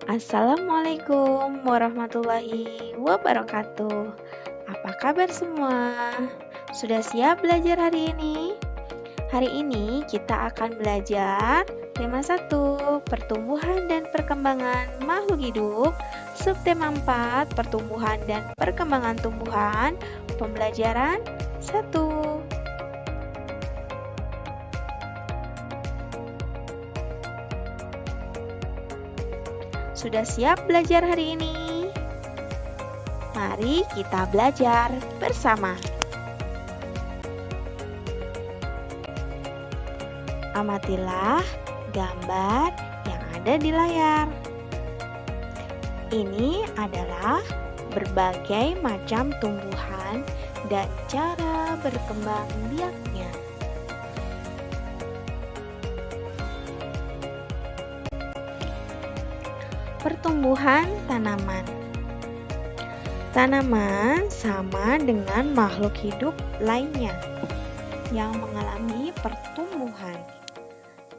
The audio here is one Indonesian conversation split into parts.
Assalamualaikum warahmatullahi wabarakatuh. Apa kabar semua? Sudah siap belajar hari ini? Hari ini kita akan belajar tema 1, pertumbuhan dan perkembangan makhluk hidup, subtema 4, pertumbuhan dan perkembangan tumbuhan, pembelajaran 1. Sudah siap belajar hari ini? Mari kita belajar bersama. Amatilah gambar yang ada di layar. Ini adalah berbagai macam tumbuhan dan cara berkembang biaknya. Pertumbuhan tanaman. Tanaman sama dengan makhluk hidup lainnya yang mengalami pertumbuhan.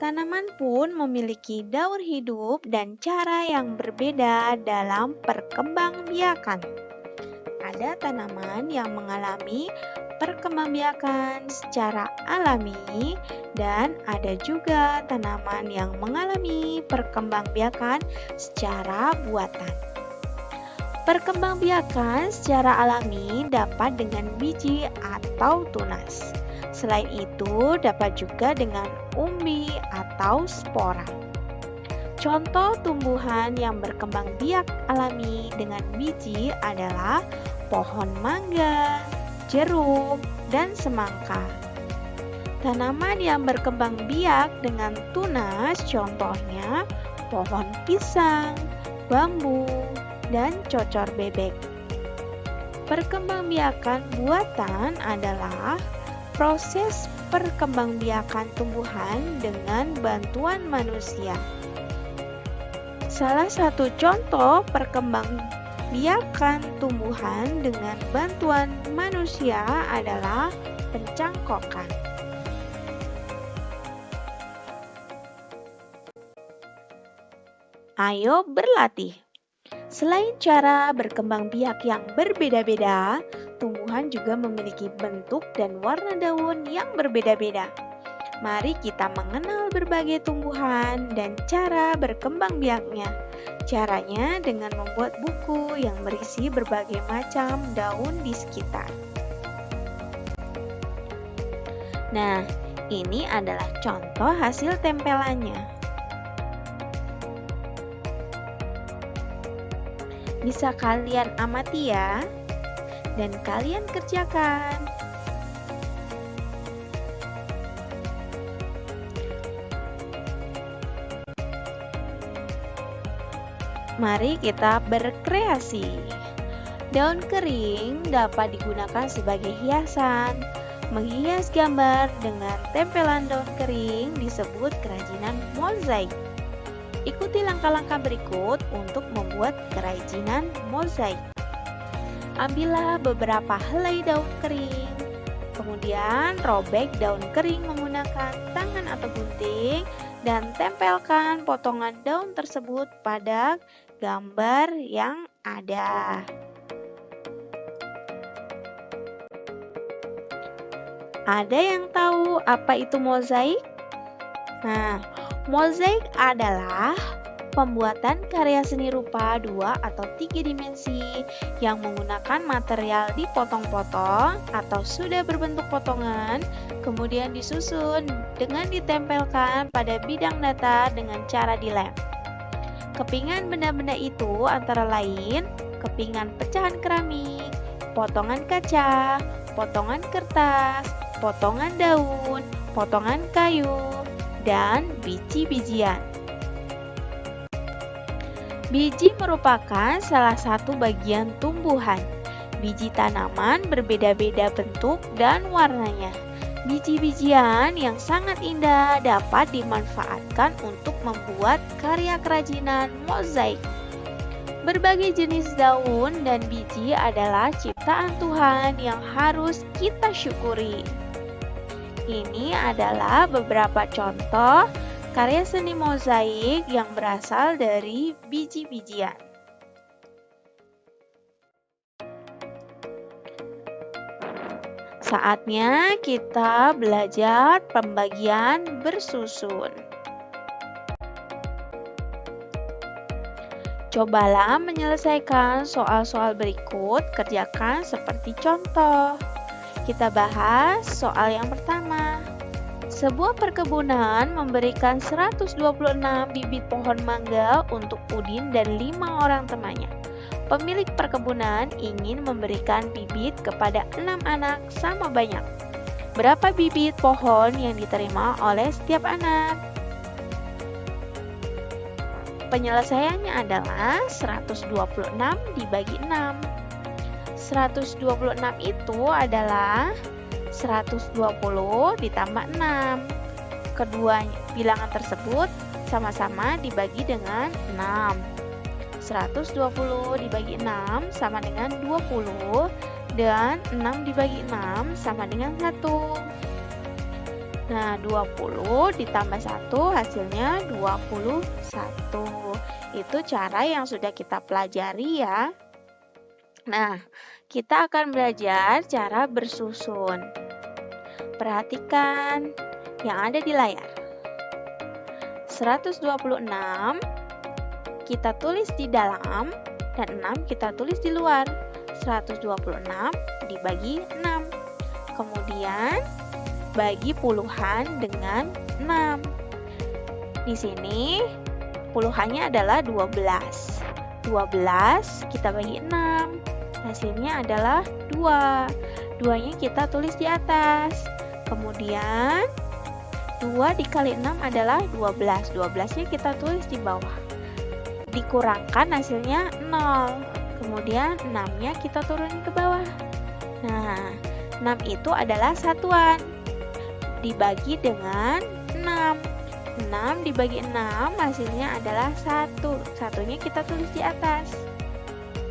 Tanaman pun memiliki daur hidup dan cara yang berbeda dalam perkembangbiakan. Ada tanaman yang mengalami perkembangbiakan secara alami dan ada juga tanaman yang mengalami perkembangbiakan secara buatan. Perkembangbiakan secara alami dapat dengan biji atau tunas. Selain itu dapat juga dengan umbi atau spora. Contoh tumbuhan yang berkembang biak alami dengan biji adalah pohon mangga, jeruk, dan semangka. Tanaman yang berkembang biak dengan tunas contohnya pohon pisang, bambu, dan cocor bebek. Perkembangbiakan buatan adalah proses perkembangbiakan tumbuhan dengan bantuan manusia. Salah satu contoh perkembangbiakan tumbuhan dengan bantuan manusia adalah pencangkokan. Ayo berlatih. Selain cara berkembang biak yang berbeda-beda, tumbuhan juga memiliki bentuk dan warna daun yang berbeda-beda. Mari kita mengenal berbagai tumbuhan dan cara berkembang biaknya. Caranya dengan membuat buku yang berisi berbagai macam daun di sekitar. Nah, ini adalah contoh hasil tempelannya. Bisa kalian amati ya, dan kalian kerjakan. Mari kita berkreasi. Daun kering dapat digunakan sebagai hiasan. Menghias gambar dengan tempelan daun kering disebut kerajinan mozaik. Ikuti langkah-langkah berikut untuk membuat kerajinan mozaik. Ambillah beberapa helai daun kering. Kemudian robek daun kering menggunakan tangan atau gunting dan tempelkan potongan daun tersebut pada gambar yang ada. Ada yang tahu apa itu mozaik? Nah, mozaik adalah pembuatan karya seni rupa 2 atau 3 dimensi yang menggunakan material dipotong-potong atau sudah berbentuk potongan, kemudian disusun dengan ditempelkan pada bidang datar dengan cara dilem. Kepingan benda-benda itu antara lain kepingan pecahan keramik, potongan kaca, potongan kertas, potongan daun, potongan kayu, dan biji-bijian. Biji merupakan salah satu bagian tumbuhan. Biji tanaman berbeda-beda bentuk dan warnanya. Biji-bijian yang sangat indah dapat dimanfaatkan untuk membuat karya kerajinan mozaik. Berbagai jenis daun dan biji adalah ciptaan Tuhan yang harus kita syukuri. Ini adalah beberapa contoh karya seni mozaik yang berasal dari biji-bijian. Saatnya kita belajar pembagian bersusun. Cobalah menyelesaikan soal-soal berikut, kerjakan seperti contoh. Kita bahas soal yang pertama. Sebuah perkebunan memberikan 126 bibit pohon mangga untuk Udin dan 5 orang temannya. Pemilik perkebunan ingin memberikan bibit kepada 6 anak sama banyak. Berapa bibit pohon yang diterima oleh setiap anak? Penyelesaiannya adalah 126 dibagi 6. 126 itu adalah 120 ditambah 6. Kedua bilangan tersebut sama-sama dibagi dengan 6. 120 dibagi 6 sama dengan 20 dan 6 dibagi 6 sama dengan 1. Nah, 20 ditambah 1 hasilnya 21. Itu cara yang sudah kita pelajari ya. Nah, kita akan belajar cara bersusun. Perhatikan yang ada di layar. 126 kita tulis di dalam dan 6 kita tulis di luar. 126 dibagi 6. Kemudian bagi puluhan dengan 6. Di sini puluhannya adalah 12. 12 kita bagi 6. Hasilnya adalah 2. 2-nya kita tulis di atas. Kemudian 2 dikali 6 adalah 12. 12-nya kita tulis di bawah. Dikurangkan hasilnya 0. Kemudian 6-nya kita turunin ke bawah. Nah, 6 itu adalah satuan. Dibagi dengan 6. 6 dibagi 6 hasilnya adalah 1. Satunya kita tulis di atas.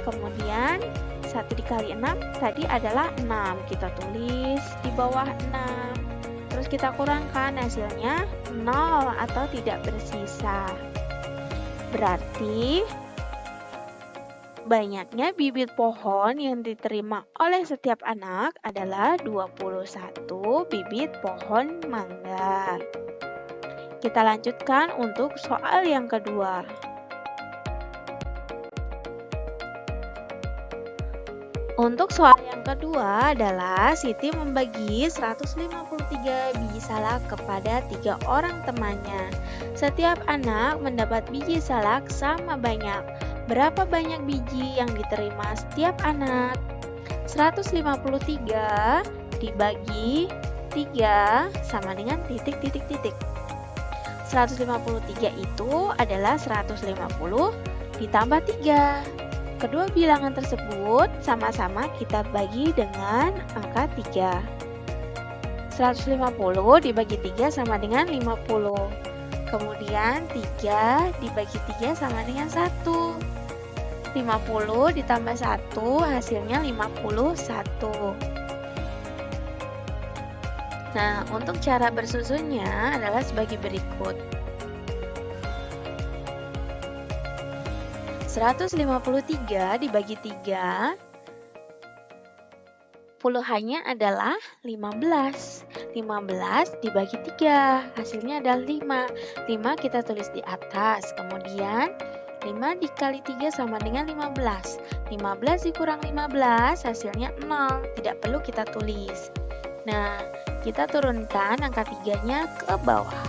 Kemudian 1 dikali 6 tadi adalah 6. Kita tulis di bawah 6. Terus kita kurangkan hasilnya 0 atau tidak bersisa. Berarti banyaknya bibit pohon yang diterima oleh setiap anak adalah 21 bibit pohon mangga. Kita lanjutkan untuk soal yang kedua. Untuk soal yang kedua adalah Siti membagi 153 biji salak kepada 3 orang temannya. Setiap anak mendapat biji salak sama banyak. Berapa banyak biji yang diterima setiap anak? 153 dibagi 3 sama dengan titik. 153 itu adalah 150 ditambah 3. Kedua bilangan tersebut sama-sama kita bagi dengan angka 3. 150 dibagi 3 sama dengan 50. Kemudian 3 dibagi 3 sama dengan 1. 50 ditambah 1 hasilnya 51. Nah, untuk cara bersusunnya adalah sebagai berikut. 153 dibagi 3, puluhannya adalah 15. 15 dibagi 3, hasilnya adalah 5. 5 kita tulis di atas, kemudian 5 dikali 3 sama dengan 15. 15 dikurang 15 hasilnya 0, tidak perlu kita tulis. Nah, kita turunkan angka 3-nya ke bawah.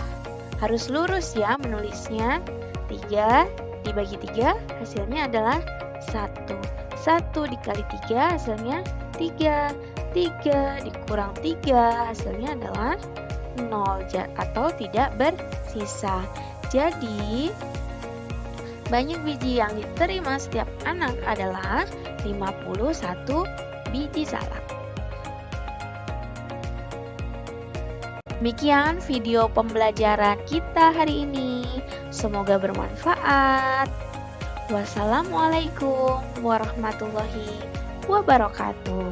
Harus lurus ya menulisnya. 3 dibagi 3 hasilnya adalah 1. 1 dikali 3 hasilnya 3. 3 dikurang 3 hasilnya adalah 0 atau tidak bersisa. Jadi banyak biji yang diterima setiap anak adalah 51 biji salak. Demikian video pembelajaran kita hari ini. Semoga bermanfaat. Wassalamualaikum warahmatullahi wabarakatuh.